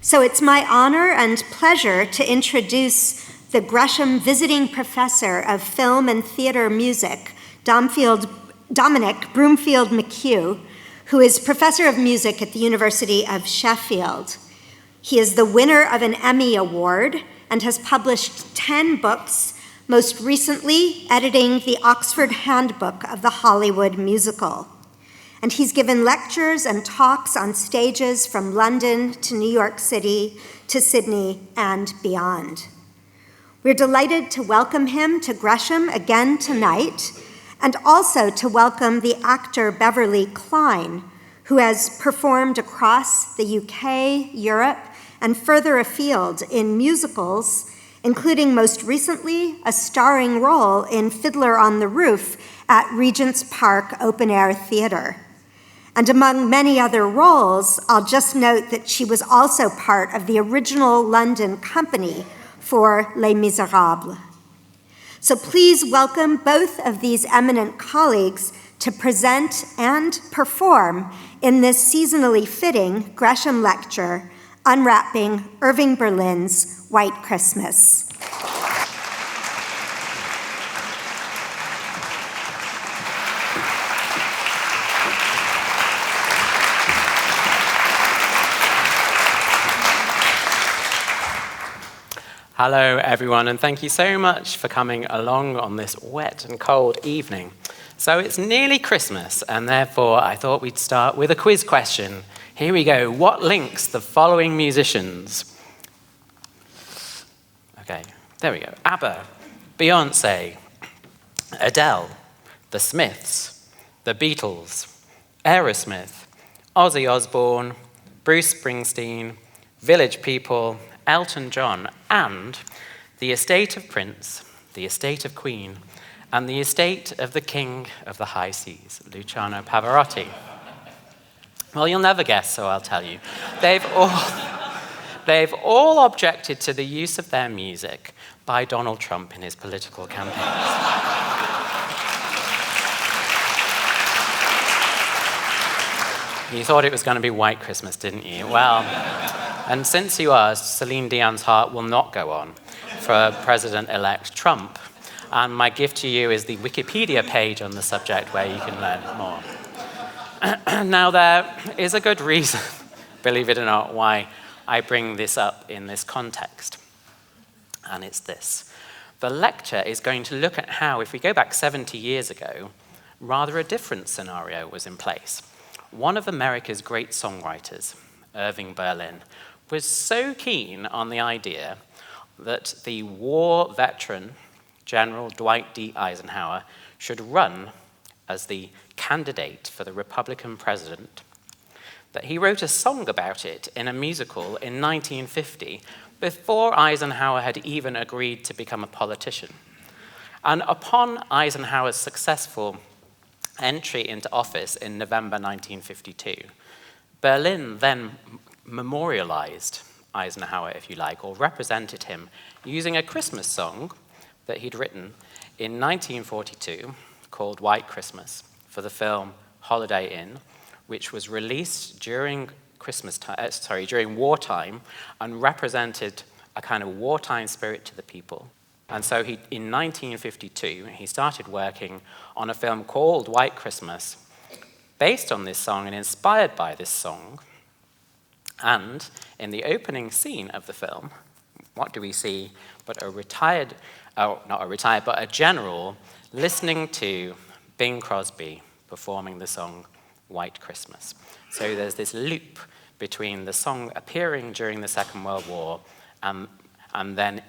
So it's my honor and pleasure to introduce the Gresham Visiting Professor of Film and Theater Music, Dominic Broomfield-McHugh, who is Professor of Music at the University of Sheffield. He is the winner of an Emmy Award and has published 10 books, most recently editing the Oxford Handbook of the Hollywood Musical. And he's given lectures and talks on stages from London to New York City to Sydney and beyond. We're delighted to welcome him to Gresham again tonight, and also to welcome the actor Beverly Cline, who has performed across the UK, Europe, and further afield in musicals, including most recently a starring role in Fiddler on the Roof at Regent's Park Open Air Theatre. And among many other roles, I'll just note that she was also part of the original London company for Les Miserables. So please welcome both of these eminent colleagues to present and perform in this seasonally fitting Gresham lecture, Unwrapping Irving Berlin's White Christmas. Hello, everyone, and thank you so much for coming along on this wet and cold evening. So it's nearly Christmas, and therefore I thought we'd start with a quiz question. Here we go. What links the following musicians? Okay, there we go. ABBA, Beyonce, Adele, The Smiths, The Beatles, Aerosmith, Ozzy Osbourne, Bruce Springsteen, Village People, Elton John, and the estate of Prince, the estate of Queen, and the estate of the King of the High Seas, Luciano Pavarotti. Well, you'll never guess, so I'll tell you. They've all objected to the use of their music by Donald Trump in his political campaigns. You thought it was going to be White Christmas, didn't you? Well, and since you asked, Celine Dion's heart will not go on for President-elect Trump. And my gift to you is the Wikipedia page on the subject where you can learn more. Now, there is a good reason, believe it or not, why I bring this up in this context. And it's this. The lecture is going to look at how, if we go back 70 years ago, rather a different scenario was in place. One of America's great songwriters, Irving Berlin, was so keen on the idea that the war veteran, General Dwight D. Eisenhower, should run as the candidate for the Republican president, that he wrote a song about it in a musical in 1950 before Eisenhower had even agreed to become a politician. And upon Eisenhower's successful entry into office in November 1952, Berlin then memorialized Eisenhower, if you like, or represented him using a Christmas song that he'd written in 1942 called White Christmas for the film Holiday Inn, which was released during during wartime and represented a kind of wartime spirit to the people. And so in 1952, he started working on a film called White Christmas, based on this song and inspired by this song. And in the opening scene of the film, what do we see but a general listening to Bing Crosby performing the song White Christmas. So there's this loop between the song appearing during the Second World War and then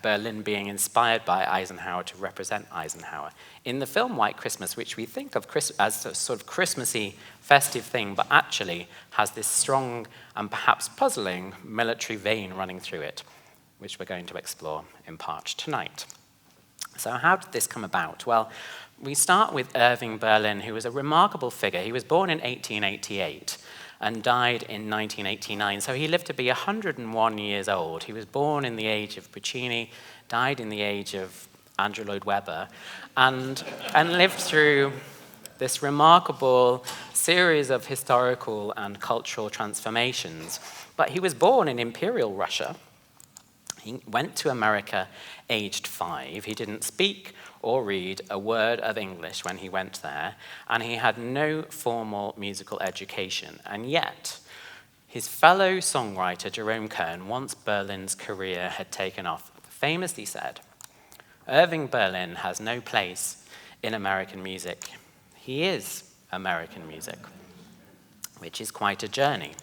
Berlin being inspired by Eisenhower to represent Eisenhower. In the film White Christmas, which we think of as a sort of Christmassy, festive thing, but actually has this strong and perhaps puzzling military vein running through it, which we're going to explore in part tonight. So how did this come about? Well, we start with Irving Berlin, who was a remarkable figure. He was born in 1888 and died in 1989, so he lived to be 101 years old. He was born in the age of Puccini, died in the age of Andrew Lloyd Webber, and lived through this remarkable series of historical and cultural transformations. But he was born in Imperial Russia. He went to America aged 5. He didn't speak or read a word of English when he went there, and he had no formal musical education. And yet, his fellow songwriter, Jerome Kern, once Berlin's career had taken off, famously said, "Irving Berlin has no place in American music. He is American music," which is quite a journey.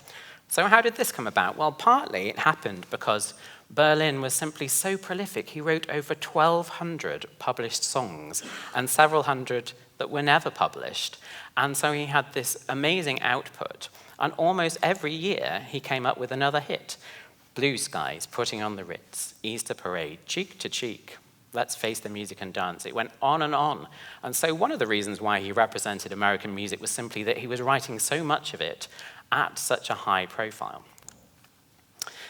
So how did this come about? Well, partly it happened because Berlin was simply so prolific. He wrote over 1,200 published songs and several hundred that were never published. And so he had this amazing output. And almost every year he came up with another hit. Blue Skies, Putting on the Ritz, Easter Parade, Cheek to Cheek, Let's Face the Music and Dance. It went on and on. And so one of the reasons why he represented American music was simply that he was writing so much of it at such a high profile.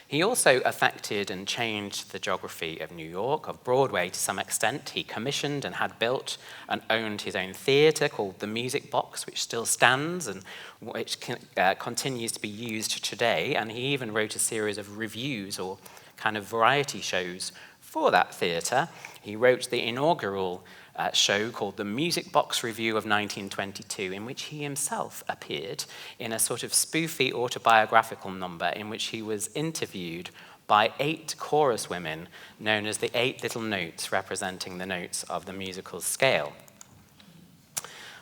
He also affected and changed the geography of New York, of Broadway to some extent. He commissioned and had built and owned his own theatre called the Music Box, which still stands and which continues to be used today. And he even wrote a series of reviews or kind of variety shows for that theatre. He wrote the inaugural show called the Music Box Review of 1922, in which he himself appeared in a sort of spoofy autobiographical number in which he was interviewed by 8 chorus women known as the 8 Little Notes, representing the notes of the musical scale.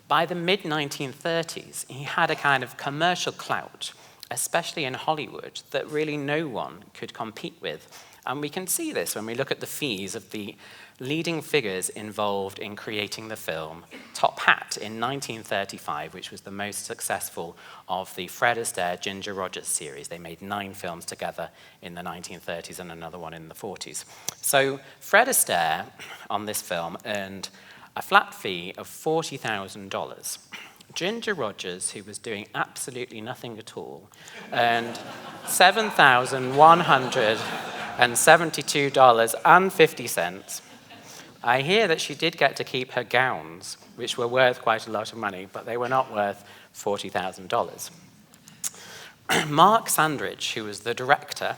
By the mid-1930s, he had a kind of commercial clout, especially in Hollywood, that really no one could compete with. And we can see this when we look at the fees of the leading figures involved in creating the film Top Hat in 1935, which was the most successful of the Fred Astaire, Ginger Rogers series. They made 9 films together in the 1930s and another one in the 40s. So Fred Astaire on this film earned a flat fee of $40,000. Ginger Rogers, who was doing absolutely nothing at all, earned $7,172.50. I hear that she did get to keep her gowns, which were worth quite a lot of money, but they were not worth $40,000. Mark Sandridge, who was the director,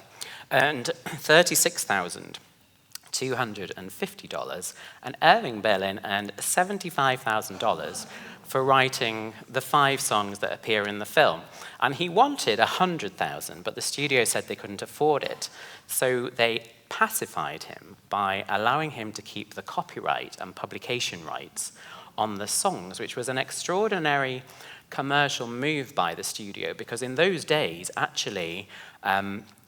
earned $36,250, and Irving Berlin earned $75,000 for writing the 5 songs that appear in the film. And he wanted $100,000, but the studio said they couldn't afford it. So they pacified him by allowing him to keep the copyright and publication rights on the songs, which was an extraordinary commercial move by the studio, because in those days, actually,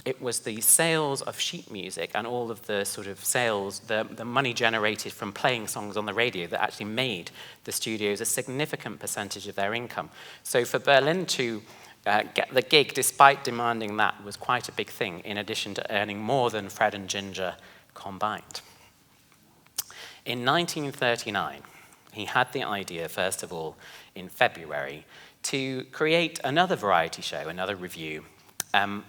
it was the sales of sheet music and all of the sort of sales, the money generated from playing songs on the radio that actually made the studios a significant percentage of their income. So for Berlin to get the gig, despite demanding that, was quite a big thing, in addition to earning more than Fred and Ginger combined. In 1939, he had the idea, first of all, in February, to create another variety show, another review,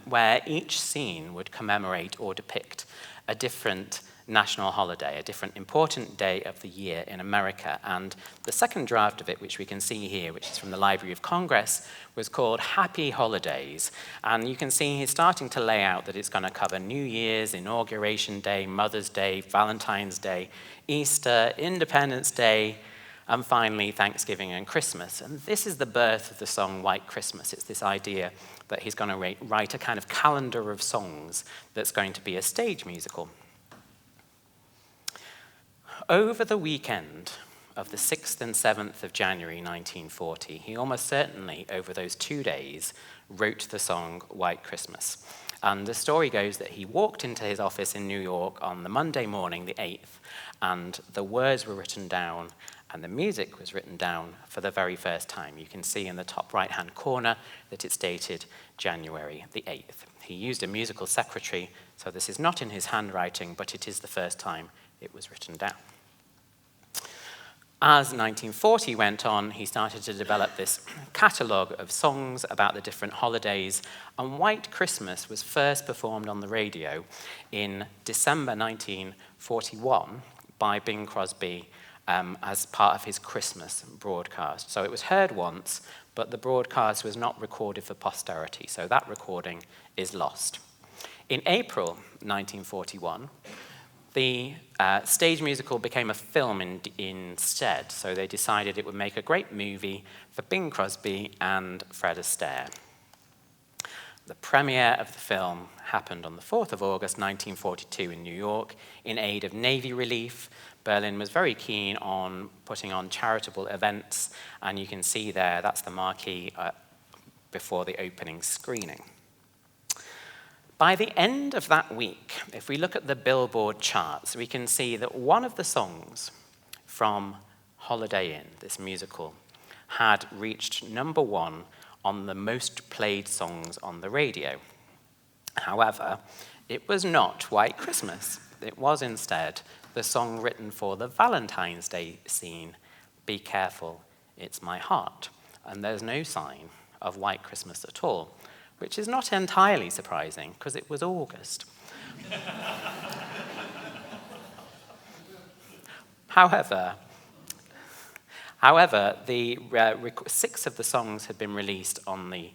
where each scene would commemorate or depict a different national holiday, a different important day of the year in America. And the second draft of it, which we can see here, which is from the Library of Congress, was called Happy Holidays. And you can see he's starting to lay out that it's going to cover New Year's, Inauguration Day, Mother's Day, Valentine's Day, Easter, Independence Day, and finally Thanksgiving and Christmas. And this is the birth of the song White Christmas. It's this idea that he's going to write a kind of calendar of songs that's going to be a stage musical. Over the weekend of the 6th and 7th of January 1940, he almost certainly, over those 2 days, wrote the song White Christmas. And the story goes that he walked into his office in New York on the Monday morning, the 8th, and the words were written down and the music was written down for the very first time. You can see in the top right-hand corner that it's dated January the 8th. He used a musical secretary, so this is not in his handwriting, but it is the first time it was written down. As 1940 went on, he started to develop this catalogue of songs about the different holidays, and White Christmas was first performed on the radio in December 1941 by Bing Crosby as part of his Christmas broadcast. So it was heard once, but the broadcast was not recorded for posterity, so that recording is lost. In April 1941, the stage musical became a film instead, so they decided it would make a great movie for Bing Crosby and Fred Astaire. The premiere of the film happened on the 4th of August 1942 in New York in aid of Navy relief. Berlin was very keen on putting on charitable events, and you can see there, that's the marquee before the opening screening. By the end of that week, if we look at the Billboard charts, we can see that one of the songs from Holiday Inn, this musical, had reached #1 on the most played songs on the radio. However, it was not White Christmas. It was instead the song written for the Valentine's Day scene, Be Careful, It's My Heart. And there's no sign of White Christmas at all, which is not entirely surprising, because it was August. However, the 6 of the songs had been released on the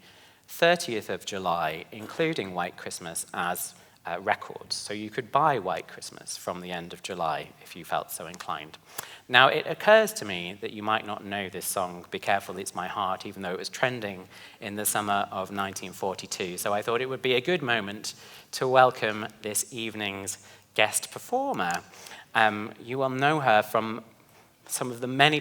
30th of July, including White Christmas, as records. So you could buy White Christmas from the end of July if you felt so inclined. Now, it occurs to me that you might not know this song, Be Careful, It's My Heart, even though it was trending in the summer of 1942. So I thought it would be a good moment to welcome this evening's guest performer. You will know her from some of the many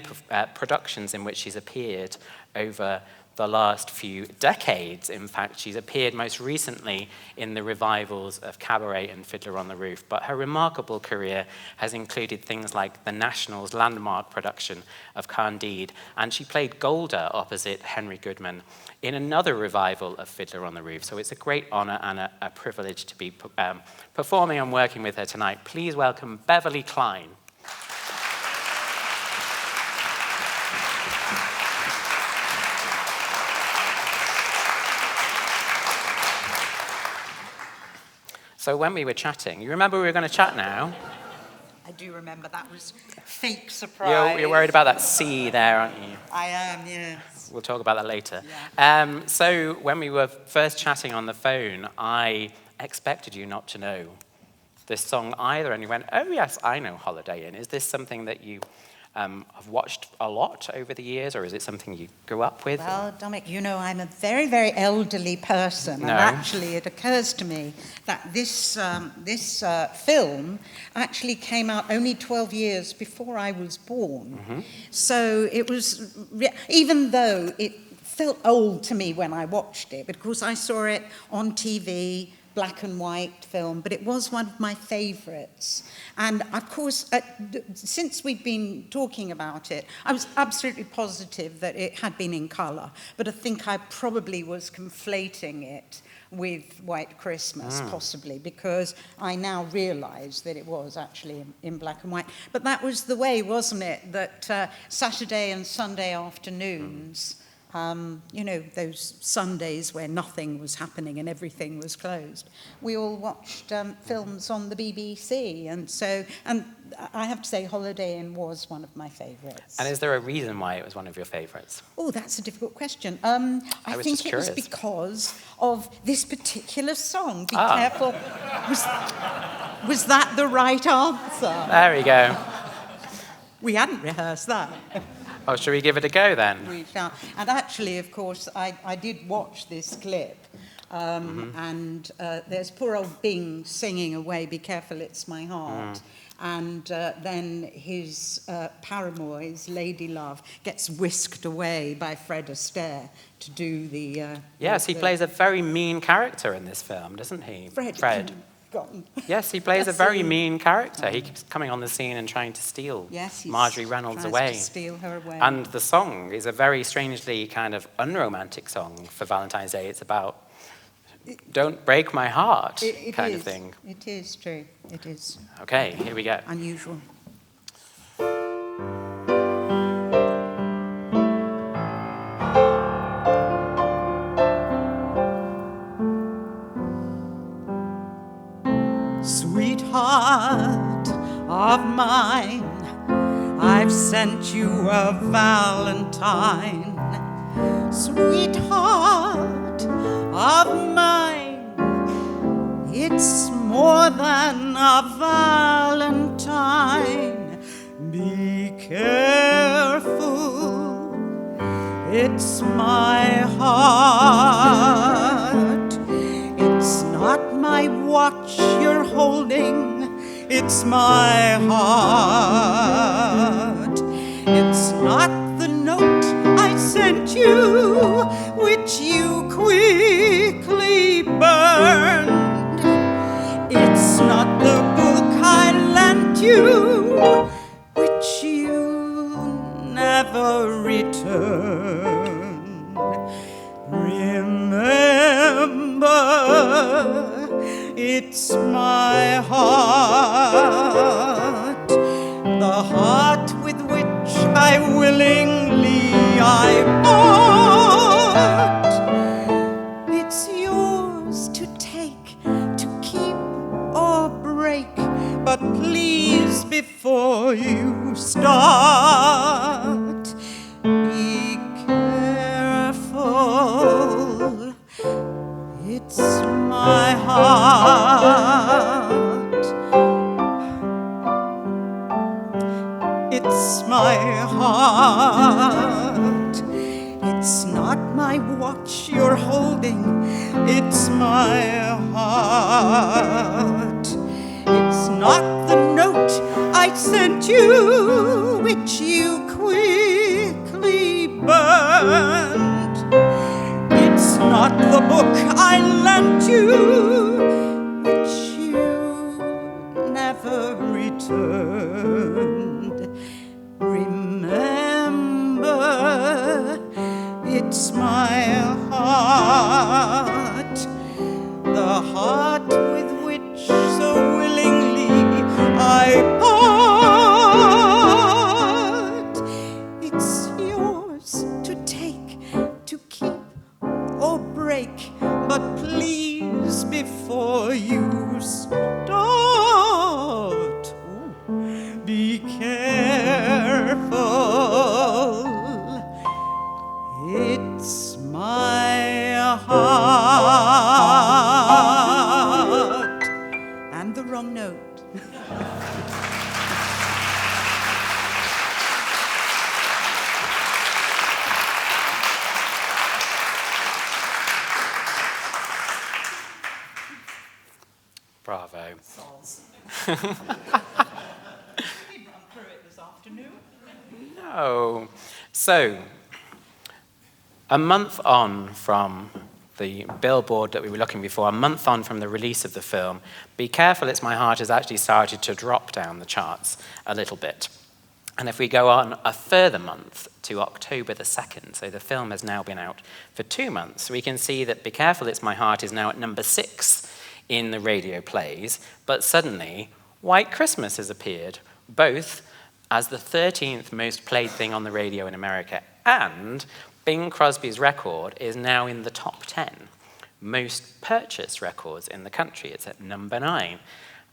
productions in which she's appeared over the last few decades. In fact, she's appeared most recently in the revivals of Cabaret and Fiddler on the Roof, but her remarkable career has included things like the National's landmark production of Candide, and she played Golda opposite Henry Goodman in another revival of Fiddler on the Roof. So it's a great honor and a privilege to be performing and working with her tonight. Please welcome Beverly Klein. So when we were chatting, you remember we were going to chat now? I do remember. That was fake surprise. You're worried about that C there, aren't you? I am, yes. We'll talk about that later. Yeah. So when we were first chatting on the phone, I expected you not to know this song either, and you went, oh yes, I know Holiday Inn. Is this something that you have watched a lot over the years, or is it something you grew up with? Well, Dominic, you know I'm a very, very elderly person, and actually it occurs to me that this film actually came out only 12 years before I was born. Mm-hmm. So it was, even though it felt old to me when I watched it, but of course I saw it on TV, black and white film, but it was one of my favourites. And of course, since we've been talking about it, I was absolutely positive that it had been in colour, but I think I probably was conflating it with White Christmas, possibly, because I now realise that it was actually in black and white. But that was the way, wasn't it, that Saturday and Sunday afternoons, you know, those Sundays where nothing was happening and everything was closed, we all watched films on the BBC, and I have to say Holiday Inn was one of my favourites. And is there a reason why it was one of your favourites? Oh, that's a difficult question. I think it was because of this particular song, Be Careful. Was that the right answer? There we go. We hadn't rehearsed that. Oh, shall we give it a go then? We shall. And actually, of course, I did watch this clip, and there's poor old Bing singing away, Be Careful, It's My Heart. And then his paramour, his lady love, gets whisked away by Fred Astaire to do the... yes, he plays a very mean character in this film, doesn't he? Fred. Yes, he plays a very mean character. He keeps coming on the scene and trying to steal Marjorie Reynolds away. To steal her away. And the song is a very strangely kind of unromantic song for Valentine's Day. It's about don't break my heart kind of thing. It is true. It is. Okay, here we go. Unusual. Sweetheart of mine, I've sent you a valentine, sweetheart of mine. It's more than a valentine. Be careful, it's my heart. It's not my watch you're holding, it's my heart. It's not the note I sent you, which you quickly burned. It's not the book I lent you, which you never returned. Remember, it's my heart, the heart with which I willingly part. It's yours to take, to keep or break, but please, before you start, be careful. It's my heart. It's my heart. It's not my watch you're holding, it's my heart. It's not the note I sent you, which you quickly burned. It's not the book I lent you, which you never returned. Remember, it's my heart, the heart with which so willingly I part. It's yours to take, to keep or break, but please, before you start, be careful. It's my heart. And the wrong note. Bravo. Did run through it this afternoon. No. So, a month on from the billboard that we were looking before, a month on from the release of the film, Be Careful, It's My Heart has actually started to drop down the charts a little bit. And if we go on a further month to October the 2nd, so the film has now been out for 2 months, we can see that Be Careful, It's My Heart is now at number 6 in the radio plays, but suddenly White Christmas has appeared, both as the 13th most played thing on the radio in America, and Bing Crosby's record is now in the top 10 most purchased records in the country. It's at number 9.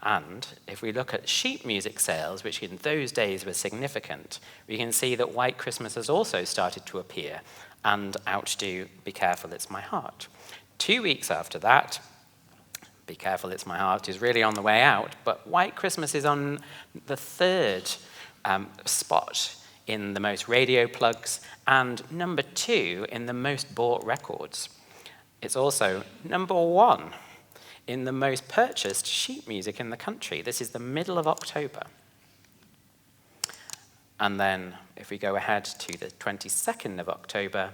And if we look at sheet music sales, which in those days were significant, we can see that White Christmas has also started to appear and outdo Be Careful, It's My Heart. 2 weeks after that, Be Careful, It's My Heart is really on the way out, but White Christmas is on the 3rd spot in the most radio plugs and number 2 in the most bought records. It's also number 1 in the most purchased sheet music in the country. This is the middle of October. And then if we go ahead to the 22nd of October,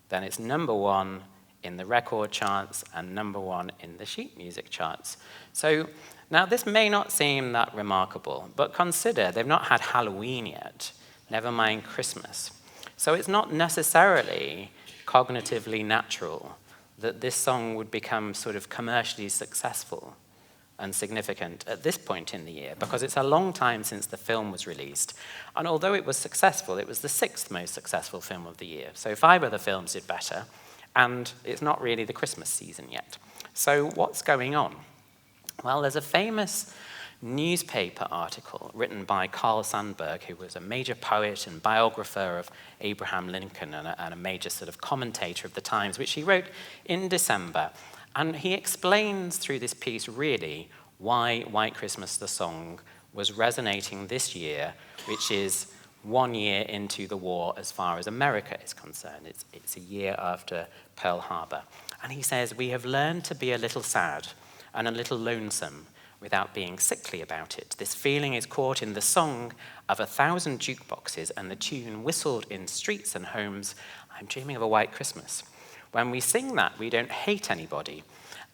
then it's number 1 in the record charts and number 1 in the sheet music charts. So now this may not seem that remarkable, but consider they've not had Halloween yet, never mind Christmas. So it's not necessarily cognitively natural that this song would become sort of commercially successful and significant at this point in the year, because it's a long time since the film was released. And although it was successful, it was the 6th most successful film of the year. So 5 other films did better, and it's not really the Christmas season yet. So what's going on? Well, there's a famous newspaper article written by Carl Sandburg, who was a major poet and biographer of Abraham Lincoln and a major sort of commentator of the times, which he wrote in December. And he explains through this piece really why White Christmas, the song, was resonating this year, which is 1 year into the war as far as America is concerned. It's a year after Pearl Harbor. And he says, "We have learned to be a little sad and a little lonesome without being sickly about it. This feeling is caught in the song of 1,000 jukeboxes and the tune whistled in streets and homes, 'I'm dreaming of a white Christmas.' When we sing that, we don't hate anybody.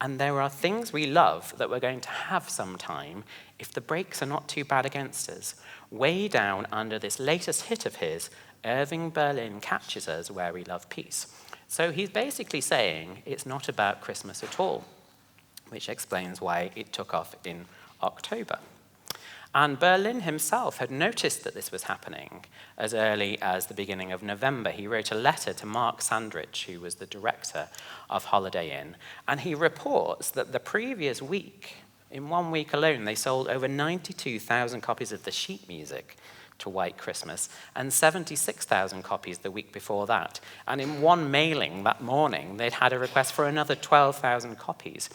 And there are things we love that we're going to have sometime if the breaks are not too bad against us. Way down under this latest hit of his, Irving Berlin catches us where we love peace." So he's basically saying it's not about Christmas at all, which explains why it took off in October. And Berlin himself had noticed that this was happening as early as the beginning of November. He wrote a letter to Mark Sandrich, who was the director of Holiday Inn, and he reports that the previous week, in 1 week alone, they sold over 92,000 copies of the sheet music to White Christmas and 76,000 copies the week before that. And in one mailing that morning, they'd had a request for another 12,000 copies.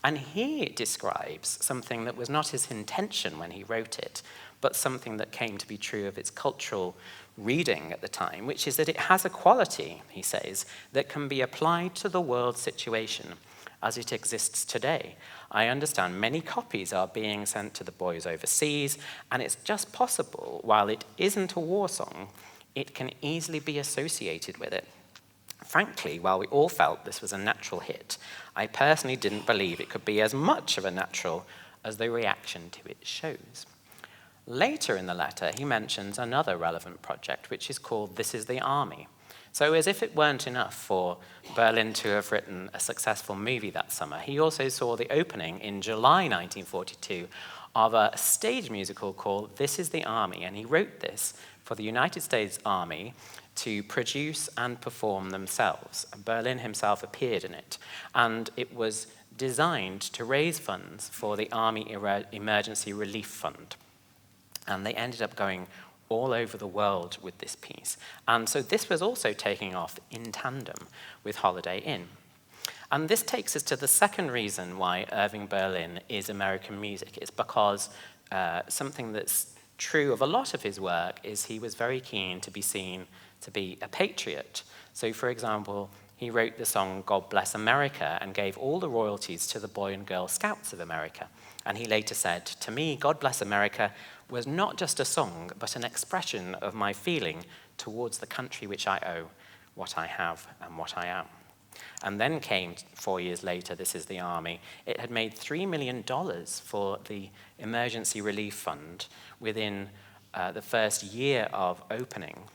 And he describes something that was not his intention when he wrote it, but something that came to be true of its cultural reading at the time, which is that it has a quality, he says, that can be applied to the world situation as it exists today. I understand many copies are being sent to the boys overseas, and it's just possible, while it isn't a war song, it can easily be associated with it. Frankly, while we all felt this was a natural hit, I personally didn't believe it could be as much of a natural as the reaction to it shows. Later in the letter, he mentions another relevant project, which is called This Is the Army. So as if it weren't enough for Berlin to have written a successful movie that summer, he also saw the opening in July 1942 of a stage musical called This Is the Army, and he wrote this for the United States Army to produce and perform themselves. Berlin himself appeared in it, and it was designed to raise funds for the Army Emergency Relief Fund. And they ended up going all over the world with this piece. And so this was also taking off in tandem with Holiday Inn. And this takes us to the second reason why Irving Berlin is American music. It's because something that's true of a lot of his work is he was very keen to be seen to be a patriot. So, for example, he wrote the song God Bless America and gave all the royalties to the Boy and Girl Scouts of America. And he later said, "To me, God Bless America was not just a song, but an expression of my feeling towards the country which I owe, what I have and what I am." And then came 4 years later, This Is the Army. It had made $3 million for the Emergency Relief Fund within the first year of opening.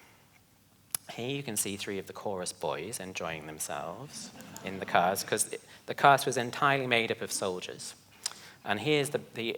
Here you can see three of the chorus boys enjoying themselves in the cars, because the cast was entirely made up of soldiers. And here's the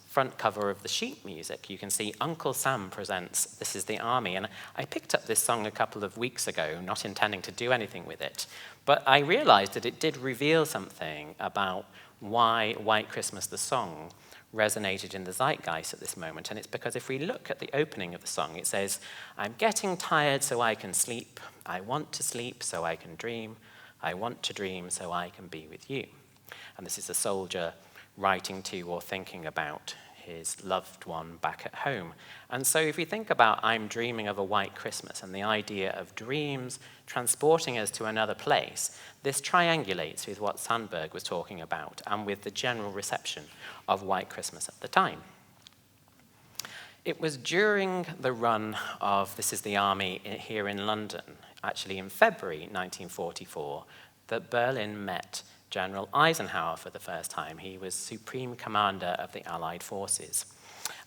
front cover of the sheet music. You can see Uncle Sam presents This Is the Army. And I picked up this song a couple of weeks ago, not intending to do anything with it. But I realized that it did reveal something about why White Christmas, the song, resonated in the zeitgeist at this moment. And it's because if we look at the opening of the song, it says, "I'm getting tired so I can sleep. I want to sleep so I can dream. I want to dream so I can be with you." And this is a soldier writing to or thinking about his loved one back at home. And so if we think about I'm dreaming of a white Christmas and the idea of dreams transporting us to another place, this triangulates with what Sandburg was talking about and with the general reception of White Christmas at the time. It was during the run of This Is the Army here in London, actually in February 1944, that Berlin met General Eisenhower for the first time. He was Supreme Commander of the Allied Forces.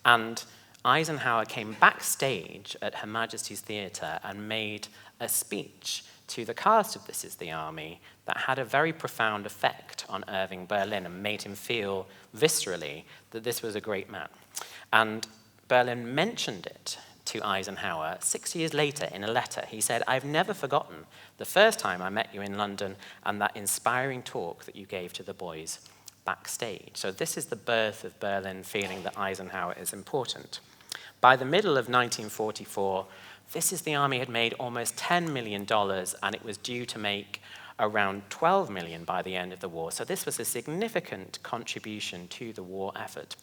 And Eisenhower came backstage at Her Majesty's Theatre and made a speech to the cast of This Is the Army that had a very profound effect on Irving Berlin and made him feel viscerally that this was a great man. And Berlin mentioned it to Eisenhower 6 years later in a letter. He said, "I've never forgotten the first time I met you in London and that inspiring talk that you gave to the boys backstage. So this is the birth of Berlin feeling that Eisenhower is important. By the middle of 1944, this is the army had made almost $10 million, and it was due to make around 12 million by the end of the war. So this was a significant contribution to the war effort.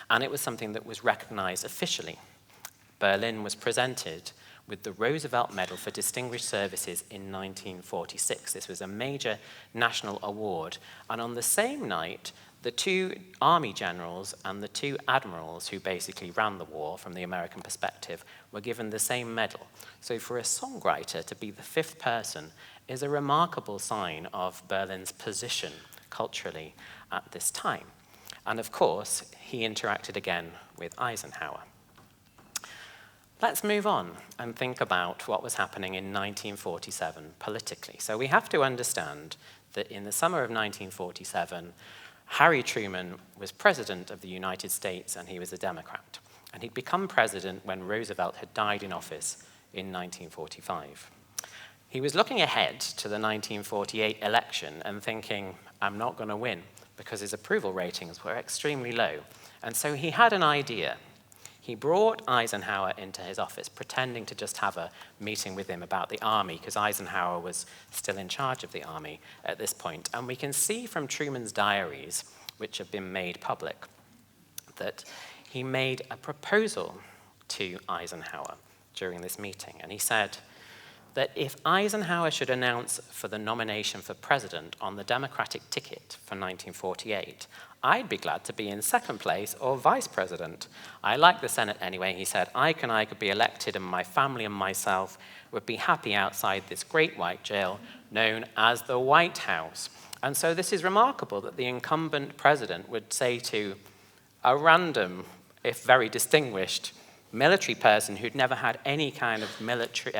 And it was something that was recognized officially. Berlin was presented with the Roosevelt Medal for Distinguished Services in 1946. This was a major national award. And on the same night, the two army generals and the two admirals who basically ran the war from the American perspective were given the same medal. So for a songwriter to be the fifth person is a remarkable sign of Berlin's position culturally at this time. And of course, he interacted again with Eisenhower. Let's move on and think about what was happening in 1947 politically. So we have to understand that in the summer of 1947, Harry Truman was president of the United States, and he was a Democrat. And he'd become president when Roosevelt had died in office in 1945. He was looking ahead to the 1948 election and thinking, I'm not going to win, because his approval ratings were extremely low. And so he had an idea. He brought Eisenhower into his office, pretending to just have a meeting with him about the army, because Eisenhower was still in charge of the army at this point. And we can see from Truman's diaries, which have been made public, that he made a proposal to Eisenhower during this meeting. And he said that if Eisenhower should announce for the nomination for president on the Democratic ticket for 1948, I'd be glad to be in second place or vice president. I like the Senate anyway, he said. I could be elected, and my family and myself would be happy outside this great white jail known as the White House. And so this is remarkable that the incumbent president would say to a random, if very distinguished, military person who'd never had any kind of military,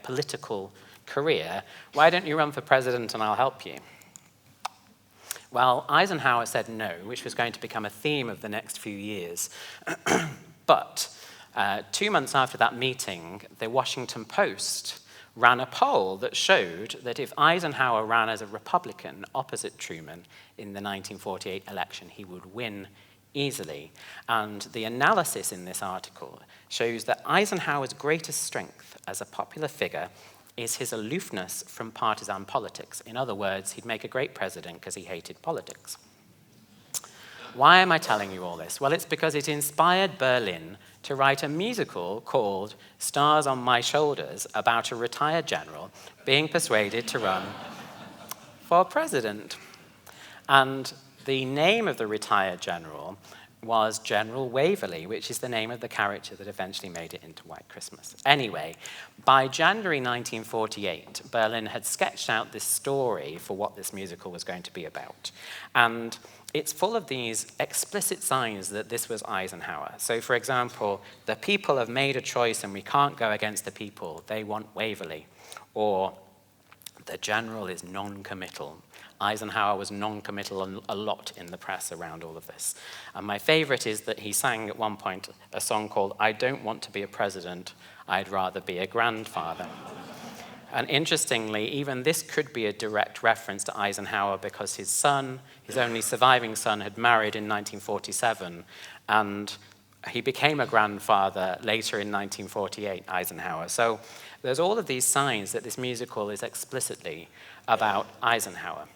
political career, why don't you run for president and I'll help you? Well, Eisenhower said no, which was going to become a theme of the next few years. But 2 months after that meeting, the Washington Post ran a poll that showed that if Eisenhower ran as a Republican opposite Truman in the 1948 election, he would win easily. And the analysis in this article shows that Eisenhower's greatest strength as a popular figure is his aloofness from partisan politics. In other words, he'd make a great president because he hated politics. Why am I telling you all this? Well, it's because it inspired Berlin to write a musical called Stars on My Shoulders about a retired general being persuaded to run for president. And the name of the retired general was General Waverly, which is the name of the character that eventually made it into White Christmas. Anyway, by January 1948, Berlin had sketched out this story for what this musical was going to be about. And it's full of these explicit signs that this was Eisenhower. So, for example, the people have made a choice and we can't go against the people. They want Waverly. Or the general is non-committal. Eisenhower was non-committal a lot in the press around all of this. And my favorite is that he sang at one point a song called I Don't Want to Be a President, I'd Rather Be a Grandfather. And interestingly, even this could be a direct reference to Eisenhower because his son, his only surviving son, had married in 1947, and he became a grandfather later in 1948, Eisenhower. So there's all of these signs that this musical is explicitly about Eisenhower.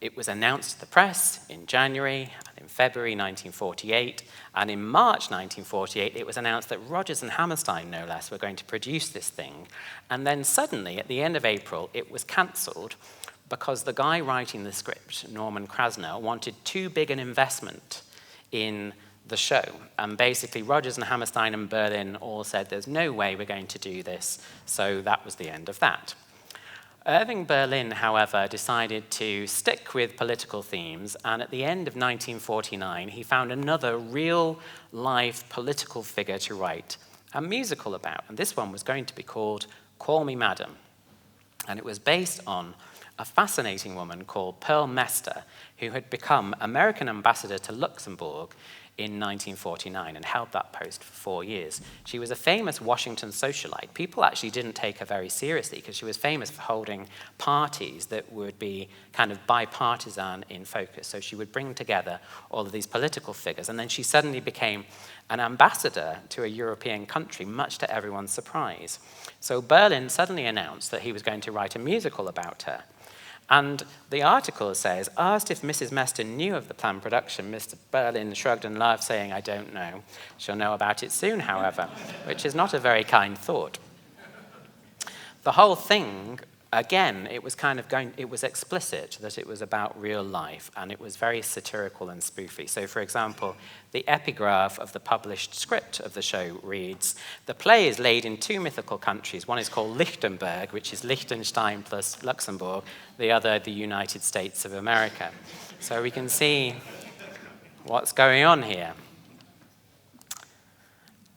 It was announced to the press in January and in February 1948, and in March 1948, it was announced that Rodgers and Hammerstein, no less, were going to produce this thing. And then suddenly, at the end of April, it was cancelled because the guy writing the script, Norman Krasner, wanted too big an investment in the show. And basically, Rodgers and Hammerstein and Berlin all said, there's no way we're going to do this, so that was the end of that. Irving Berlin, however, decided to stick with political themes, and at the end of 1949, he found another real-life political figure to write a musical about, and this one was going to be called Call Me Madam, and it was based on a fascinating woman called Pearl Mester, who had become American ambassador to Luxembourg in 1949 and held that post for 4 years. She was a famous Washington socialite. People actually didn't take her very seriously because she was famous for holding parties that would be kind of bipartisan in focus. So she would bring together all of these political figures, and then she suddenly became an ambassador to a European country, much to everyone's surprise. So Berlin suddenly announced that he was going to write a musical about her. And the article says, asked if Mrs. Meston knew of the planned production, Mr. Berlin shrugged and laughed, saying, I don't know. She'll know about it soon, however, which is not a very kind thought. The whole thing, again, it was explicit that it was about real life, and it was very satirical and spoofy. So, for example, the epigraph of the published script of the show reads, the play is laid in 2 mythical countries. One is called Lichtenberg, which is Liechtenstein plus Luxembourg, the other the United States of America. So we can see what's going on here.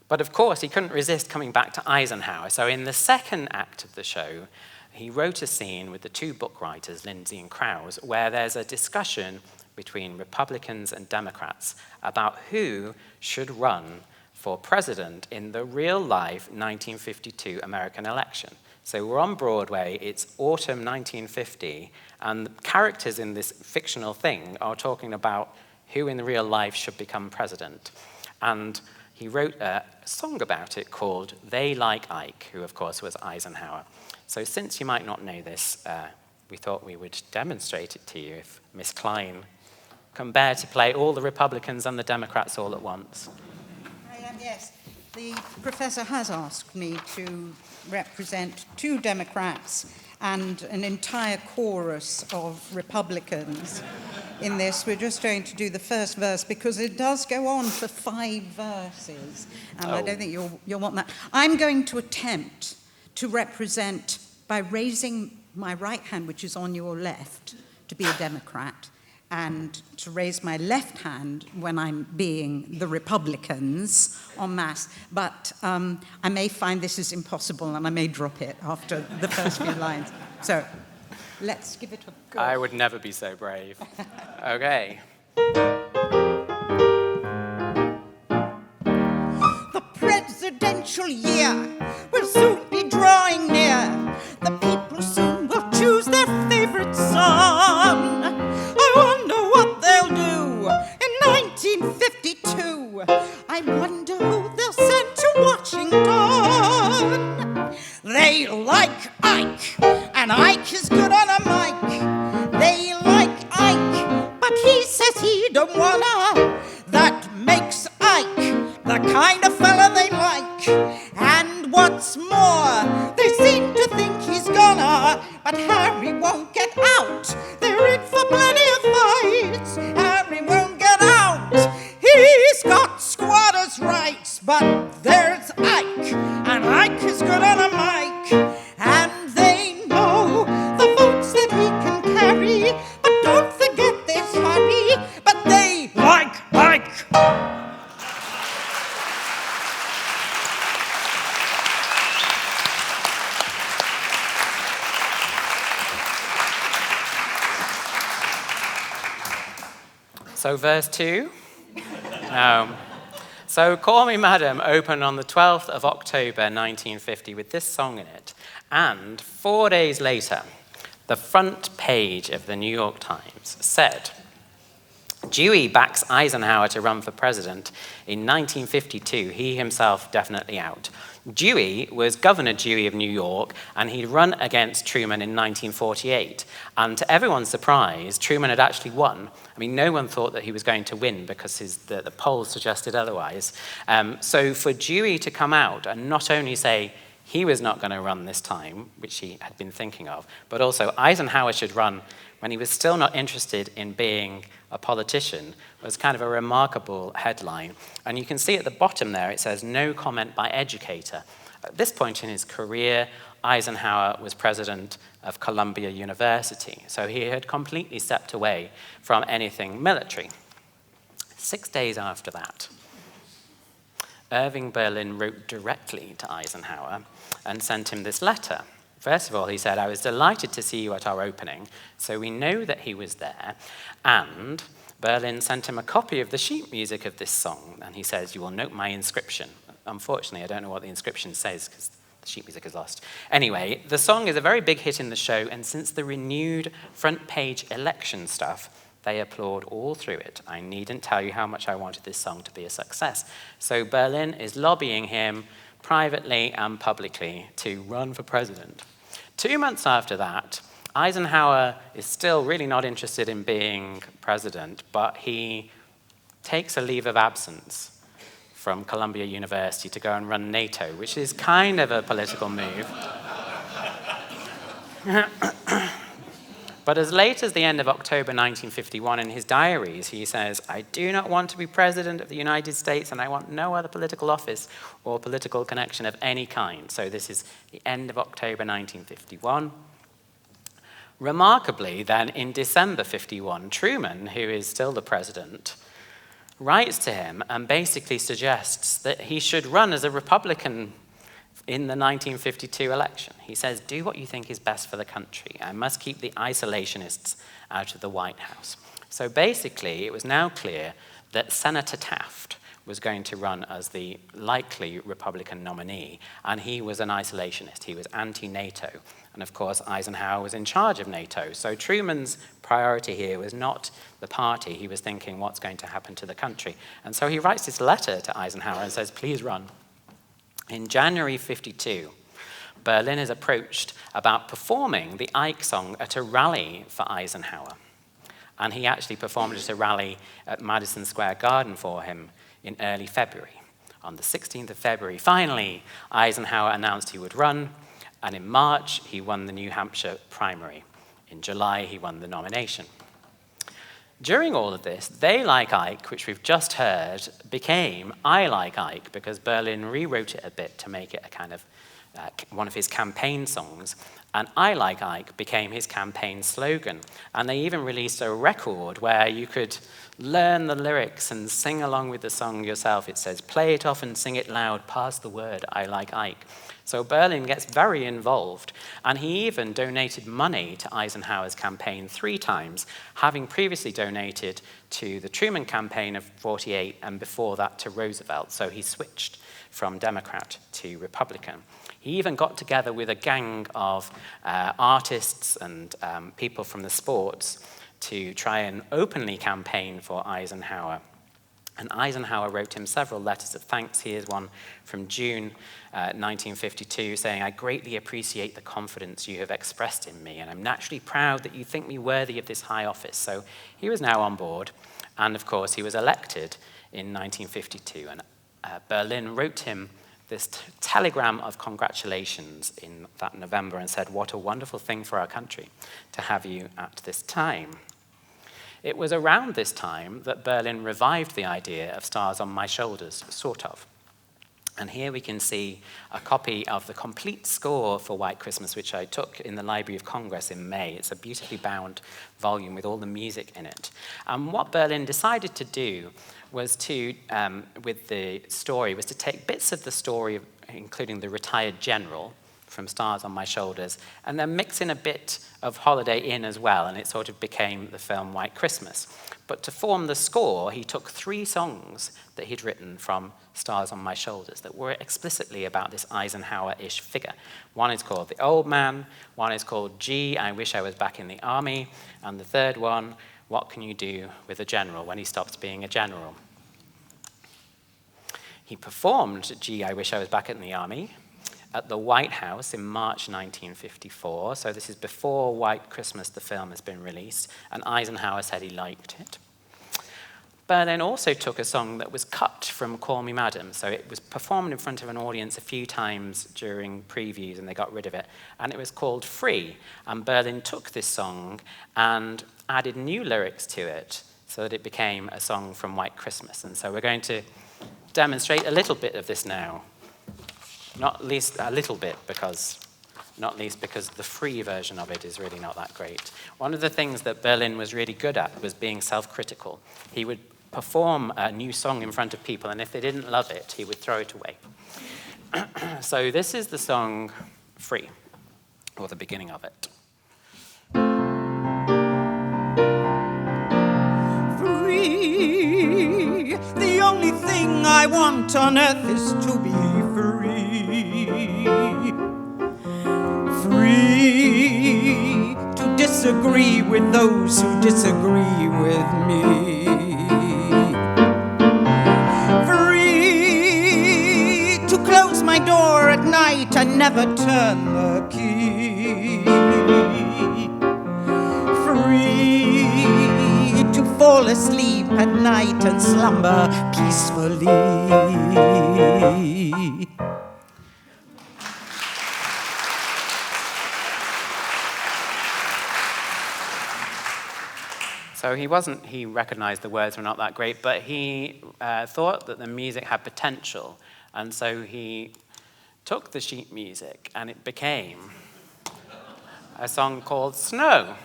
But of course, he couldn't resist coming back to Eisenhower. So in the second act of the show, he wrote a scene with the 2 book writers, Lindsay and Krause, where there's a discussion between Republicans and Democrats about who should run for president in the real-life 1952 American election. So we're on Broadway, it's autumn 1950, and the characters in this fictional thing are talking about who in real life should become president. And he wrote a song about it called They Like Ike, who of course was Eisenhower. So since you might not know this, we thought we would demonstrate it to you if Miss Klein can bear to play all the Republicans and the Democrats all at once. Yes, the professor has asked me to represent 2 Democrats and an entire chorus of Republicans in this. We're just going to do the first verse because it does go on for 5 verses, and I don't think you'll want that. I'm going to attempt to represent by raising my right hand, which is on your left, to be a Democrat, and to raise my left hand when I'm being the Republicans en masse. But I may find this is impossible, and I may drop it after the first few lines. So let's give it a go. I would never be so brave. Okay. The presidential year will soon be drawing near. The people soon will choose their favorite son. I wonder what they'll do in 1952. I wonder who they'll send to Washington. They like Ike, and Ike is good on a mic. They like Ike, but he says he don't wanna. That makes Ike the kind of fella they like. And what's more, they seem to think he's gonna, but Harry won't get out. They're in for plenty of fights. Harry won't get out. He's got squatters' rights, but there's Ike, and Ike is good on a mic. And they know the votes that he can carry, but don't forget there's Harry, but they like Ike. So verse 2. So Call Me Madam opened on the 12th of October 1950 with this song in it. And 4 days later, the front page of the New York Times said, Dewey backs Eisenhower to run for president. In 1952, he himself definitely out. Dewey was Governor Dewey of New York, and he'd run against Truman in 1948. And to everyone's surprise, Truman had actually won. I mean, no one thought that he was going to win because the polls suggested otherwise. So for Dewey to come out and not only say he was not going to run this time, which he had been thinking of, but also Eisenhower should run when he was still not interested in being a politician, was kind of a remarkable headline. And you can see at the bottom there, it says, no comment by educator. At this point in his career, Eisenhower was president of Columbia University, so he had completely stepped away from anything military. 6 days after that, Irving Berlin wrote directly to Eisenhower and sent him this letter. First of all, he said, I was delighted to see you at our opening, so we know that he was there, and Berlin sent him a copy of the sheet music of this song, and he says, you will note my inscription. Unfortunately, I don't know what the inscription says, because the sheet music is lost. Anyway, the song is a very big hit in the show, and since the renewed front page election stuff, they applaud all through it. I needn't tell you how much I wanted this song to be a success. So Berlin is lobbying him privately and publicly to run for president. 2 months after that, Eisenhower is still really not interested in being president, but he takes a leave of absence from Columbia University to go and run NATO, which is kind of a political move. But as late as the end of October 1951, in his diaries, he says, I do not want to be president of the United States, and I want no other political office or political connection of any kind. So this is the end of October 1951. Remarkably, then, in December 51, Truman, who is still the president, writes to him and basically suggests that he should run as a Republican in the 1952 election. He says, do what you think is best for the country. I must keep the isolationists out of the White House. So basically, it was now clear that Senator Taft was going to run as the likely Republican nominee, and he was an isolationist. He was anti-NATO. And of course, Eisenhower was in charge of NATO. So Truman's priority here was not the party. He was thinking, what's going to happen to the country? And so he writes this letter to Eisenhower and says, please run. In January 52, Berlin is approached about performing the Ike song at a rally for Eisenhower. And he actually performed at a rally at Madison Square Garden for him in early February. On the 16th of February, finally, Eisenhower announced he would run, and in March, he won the New Hampshire primary. In July, he won the nomination. During all of this, They Like Ike, which we've just heard, became I Like Ike, because Berlin rewrote it a bit to make it a kind of one of his campaign songs. And I Like Ike became his campaign slogan. And they even released a record where you could learn the lyrics and sing along with the song yourself. It says, play it off and sing it loud, pass the word, I Like Ike. So Berlin gets very involved, and he even donated money to Eisenhower's campaign 3 times, having previously donated to the Truman campaign of 48 and before that to Roosevelt. So he switched from Democrat to Republican. He even got together with a gang of artists and people from the sports to try and openly campaign for Eisenhower. And Eisenhower wrote him several letters of thanks. Here's one from June 1952 saying, I greatly appreciate the confidence you have expressed in me, and I'm naturally proud that you think me worthy of this high office. So he was now on board, and of course he was elected in 1952. And Berlin wrote him this telegram of congratulations in that November and said, what a wonderful thing for our country to have you at this time. It was around this time that Berlin revived the idea of Stars on My Shoulders, sort of. And here we can see a copy of the complete score for White Christmas, which I took in the Library of Congress in May. It's a beautifully bound volume with all the music in it. And what Berlin decided to do was to, with the story, was to take bits of the story, including the retired general from Stars on My Shoulders, and then mix in a bit of Holiday Inn as well, and it sort of became the film White Christmas. But to form the score, he took 3 songs that he'd written from Stars on My Shoulders that were explicitly about this Eisenhower-ish figure. One is called The Old Man, one is called Gee, I Wish I Was Back in the Army, and the third one, What Can You Do with a General When He Stops Being a General? He performed Gee, I Wish I Was Back in the Army at the White House in March 1954. So this is before White Christmas, the film, has been released, and Eisenhower said he liked it. Berlin also took a song that was cut from Call Me Madam, so it was performed in front of an audience a few times during previews, and they got rid of it, and it was called Free, and Berlin took this song and added new lyrics to it so that it became a song from White Christmas. And so we're going to demonstrate a little bit of this now. Not least a little bit, not least because the free version of it is really not that great. One of the things that Berlin was really good at was being self-critical. He would perform a new song in front of people, and if they didn't love it, he would throw it away. So this is the song Free. or the beginning of it. Free, the only thing I want on earth is to be free. Free to disagree with those who disagree with me. Free to close my door at night and never turn the key. Free to fall asleep at night and slumber peacefully. So he recognized the words were not that great, but he thought that the music had potential. And so he took the sheet music and it became a song called Snow,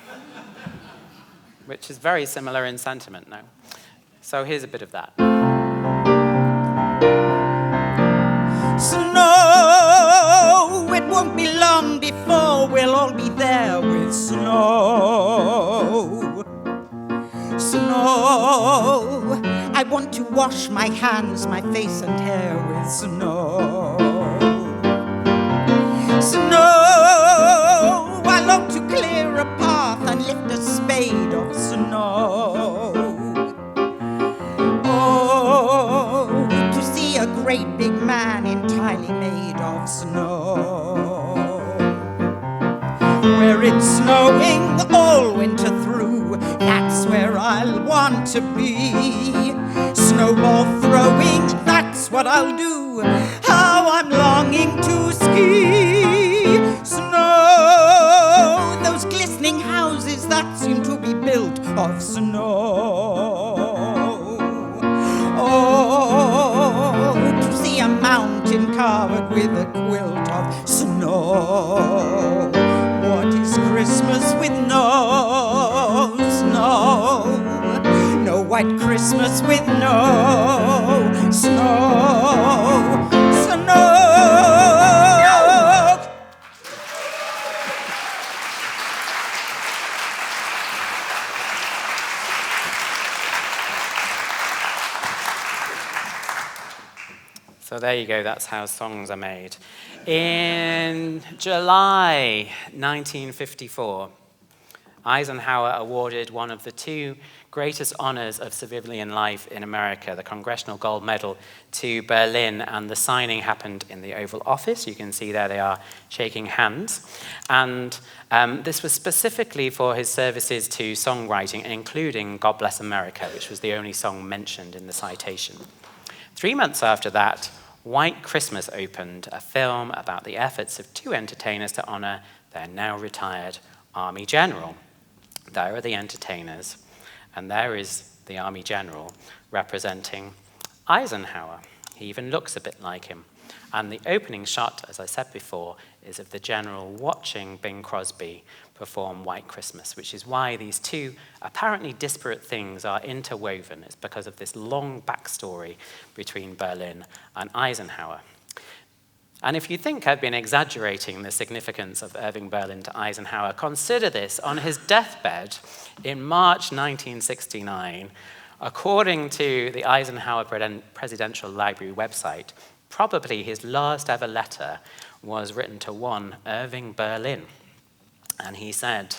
which is very similar in sentiment now. So here's a bit of that. Snow, it won't be long before we'll all be there with snow. Snow, I want to wash my hands, my face and hair with snow. Snow, I long to clear a path and lift a spade of snow. Oh, to see a great big man entirely made of snow. Where it's snowing all winter through, that's where I'll want to be. Snowball throwing, that's what I'll do. How I'm longing to ski. Snow, those glistening houses that seem to be built of snow. Oh, to see a mountain covered with a quilt of snow. What is Christmas with no snow? No white Christmas with no snow. Snow! So there you go, that's how songs are made. In July 1954, Eisenhower awarded one of the two greatest honors of civilian life in America, the Congressional Gold Medal, to Berlin, and the signing happened in the Oval Office. You can see there they are shaking hands. And this was specifically for his services to songwriting, including God Bless America, which was the only song mentioned in the citation. 3 months after that, White Christmas opened, a film about the efforts of two entertainers to honor their now retired Army General. There are the entertainers, and there is the Army General representing Eisenhower. He even looks a bit like him. And the opening shot, as I said before, is of the General watching Bing Crosby perform White Christmas, which is why these two apparently disparate things are interwoven. It's because of this long backstory between Berlin and Eisenhower. And if you think I've been exaggerating the significance of Irving Berlin to Eisenhower, consider this. On his deathbed in March 1969, according to the Eisenhower Presidential Library website, probably his last ever letter was written to one Irving Berlin. And he said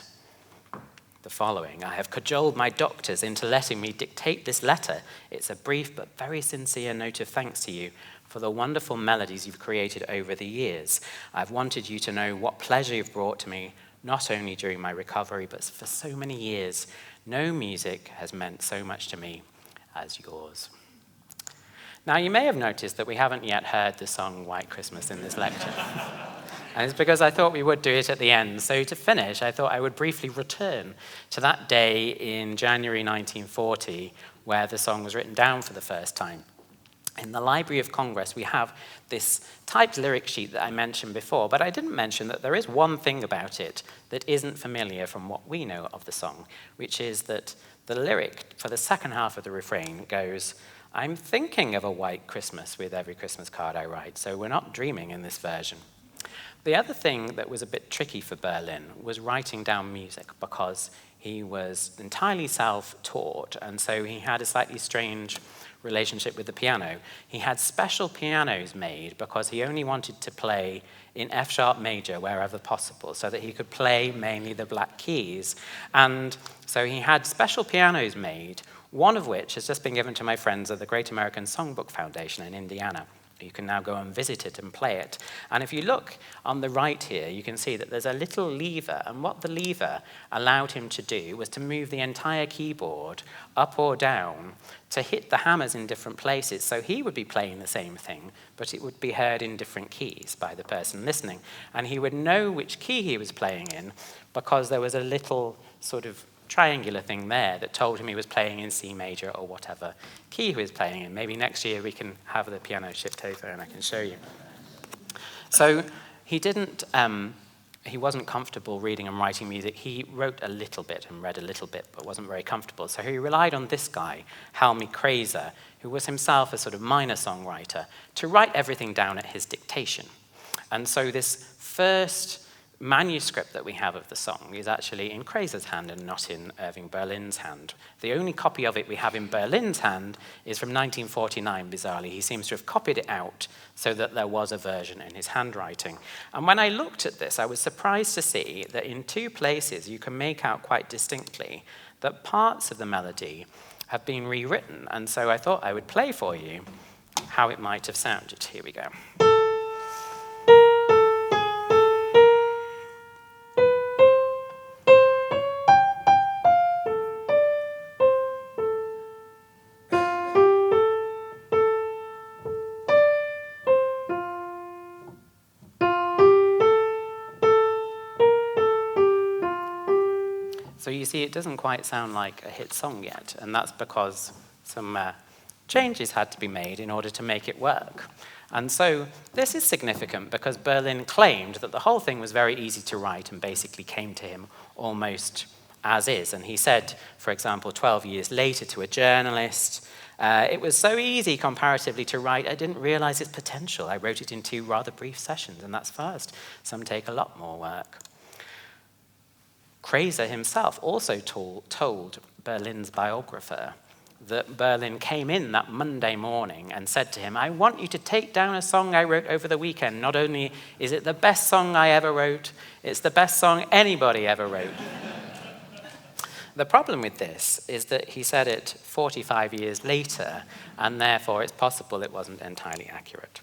the following: "I have cajoled my doctors into letting me dictate this letter. It's a brief but very sincere note of thanks to you for the wonderful melodies you've created over the years. I've wanted you to know what pleasure you've brought to me, not only during my recovery, but for so many years. No music has meant so much to me as yours." Now, you may have noticed that we haven't yet heard the song White Christmas in this lecture. And it's because I thought we would do it at the end. So to finish, I thought I would briefly return to that day in January 1940 where the song was written down for the first time. In the Library of Congress, we have this typed lyric sheet that I mentioned before, but I didn't mention that there is one thing about it that isn't familiar from what we know of the song, which is that the lyric for the second half of the refrain goes, "I'm thinking of a white Christmas with every Christmas card I write," so we're not dreaming in this version. The other thing that was a bit tricky for Berlin was writing down music, because he was entirely self-taught, and so he had a slightly strange relationship with the piano. He had special pianos made because he only wanted to play in F-sharp major wherever possible, so that he could play mainly the black keys. And so he had special pianos made, one of which has just been given to my friends at the Great American Songbook Foundation in Indiana. You can now go and visit it and play it. And if you look on the right here, you can see that there's a little lever, and what the lever allowed him to do was to move the entire keyboard up or down to hit the hammers in different places. So he would be playing the same thing, but it would be heard in different keys by the person listening. And he would know which key he was playing in because there was a little sort of triangular thing there that told him he was playing in C major or whatever key he was playing in. Maybe next year we can have the piano shipped over and I can show you. So he wasn't comfortable reading and writing music. He wrote a little bit and read a little bit, but wasn't very comfortable. So he relied on this guy, Helmi Kraiser, who was himself a sort of minor songwriter, to write everything down at his dictation. And so this first manuscript that we have of the song is actually in Kraiser's hand and not in Irving Berlin's hand. The only copy of it we have in Berlin's hand is from 1949, bizarrely. He seems to have copied it out so that there was a version in his handwriting. And when I looked at this, I was surprised to see that in two places you can make out quite distinctly that parts of the melody have been rewritten. And so I thought I would play for you how it might have sounded. Here we go. So you see, it doesn't quite sound like a hit song yet, and that's because some changes had to be made in order to make it work. And so this is significant because Berlin claimed that the whole thing was very easy to write and basically came to him almost as is. And he said, for example, 12 years later to a journalist, it was so easy comparatively to write, I didn't realize its potential. I wrote it in 2 rather brief sessions, and that's fast. Some take a lot more work. Kraiser himself also told Berlin's biographer that Berlin came in that Monday morning and said to him, I want you to take down a song I wrote over the weekend. Not only is it the best song I ever wrote, it's the best song anybody ever wrote. The problem with this is that he said it 45 years later, and therefore it's possible it wasn't entirely accurate.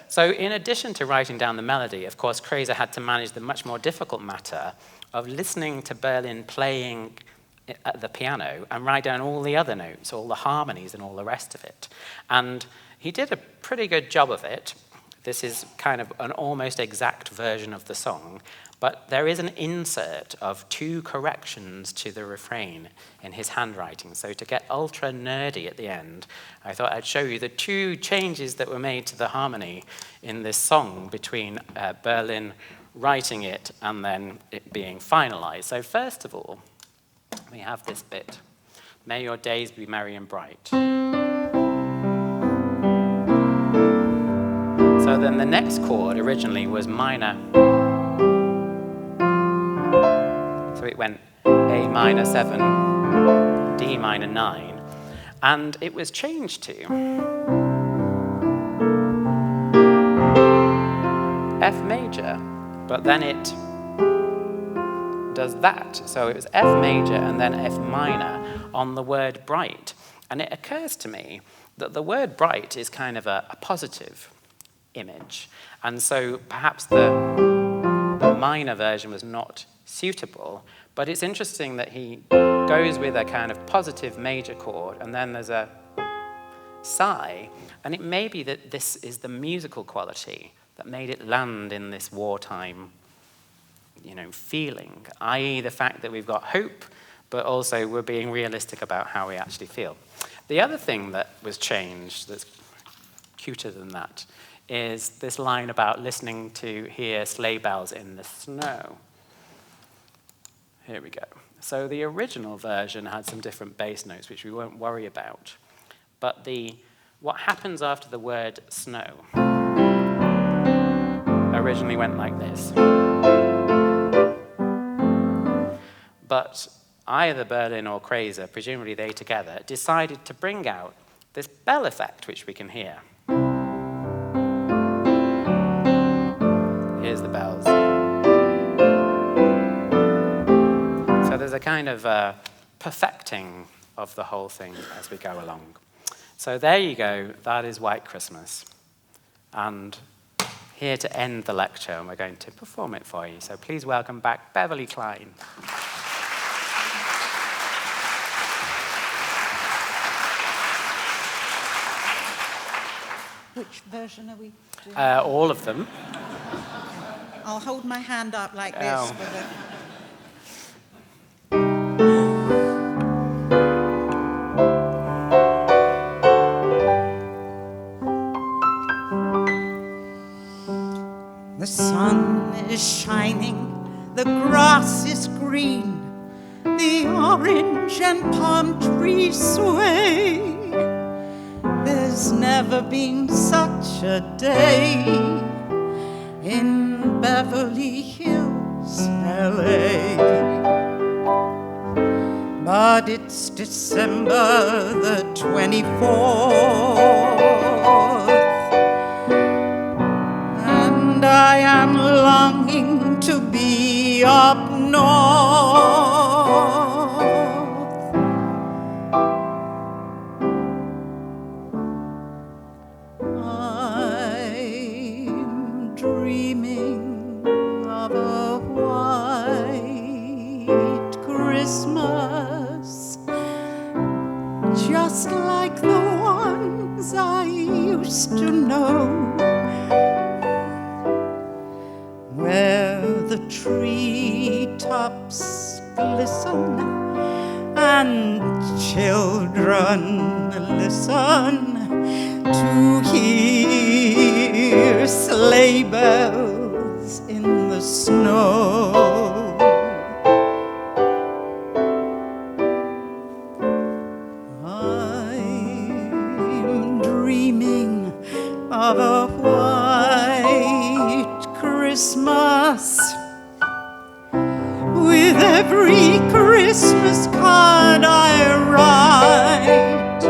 So in addition to writing down the melody, of course, Kraiser had to manage the much more difficult matter of listening to Berlin playing at the piano and write down all the other notes, all the harmonies and all the rest of it. And he did a pretty good job of it. This is kind of an almost exact version of the song, but there is an insert of 2 corrections to the refrain in his handwriting. So to get ultra nerdy at the end, I thought I'd show you the 2 changes that were made to the harmony in this song between Berlin writing it and then it being finalized. So first of all, we have this bit. May your days be merry and bright. So then the next chord originally was minor. So it went A minor 7, D minor 9, and it was changed to F major. But then it does that. So it was F major and then F minor on the word bright. And it occurs to me that the word bright is kind of a positive image. And so perhaps the minor version was not suitable. But it's interesting that he goes with a kind of positive major chord, and then there's a sigh. And it may be that this is the musical quality that made it land in this wartime, feeling, i.e. the fact that we've got hope, but also we're being realistic about how we actually feel. The other thing that was changed that's cuter than that is this line about listening to hear sleigh bells in the snow. Here we go. So the original version had some different bass notes, which we won't worry about. But what happens after the word snow originally went like this. But either Berlin or Crazer, presumably they together, decided to bring out this bell effect, which we can hear. Here's the bells. So there's a kind of perfecting of the whole thing as we go along. So there you go, that is White Christmas. And here to end the lecture, and we're going to perform it for you. So please welcome back Beverly Klein. Which version are we doing? All of them. I'll hold my hand up like this. Oh. For the... The sun is shining, the grass is green, the orange and palm trees sway. There's never been such a day in Beverly Hills, LA. But it's December the 24th, and I am longing to be up north. I'm dreaming of a white Christmas, just like the ones I used to know, where the treetops glisten and children listen to hear sleigh bells in the snow. I'm dreaming of a white Christmas, with every Christmas card I write.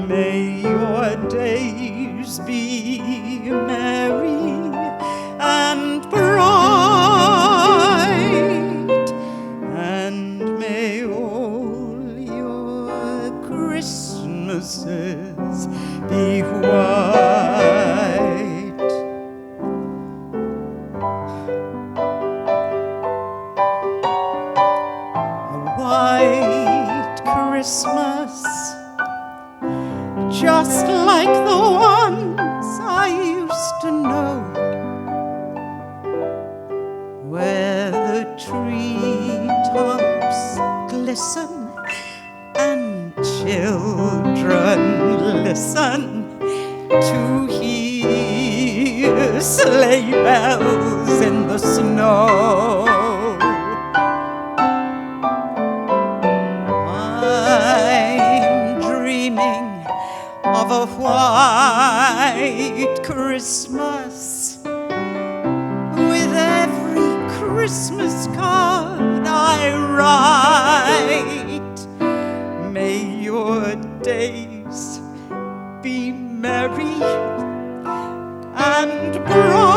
May your days be merry and bright, and may all your Christmases be white. A white Christmas, just like the ones I used to know, where the treetops glisten and children listen to hear sleigh bells in the snow. I'm dreaming of a white Christmas, with every Christmas card I write. May your days be merry and bright,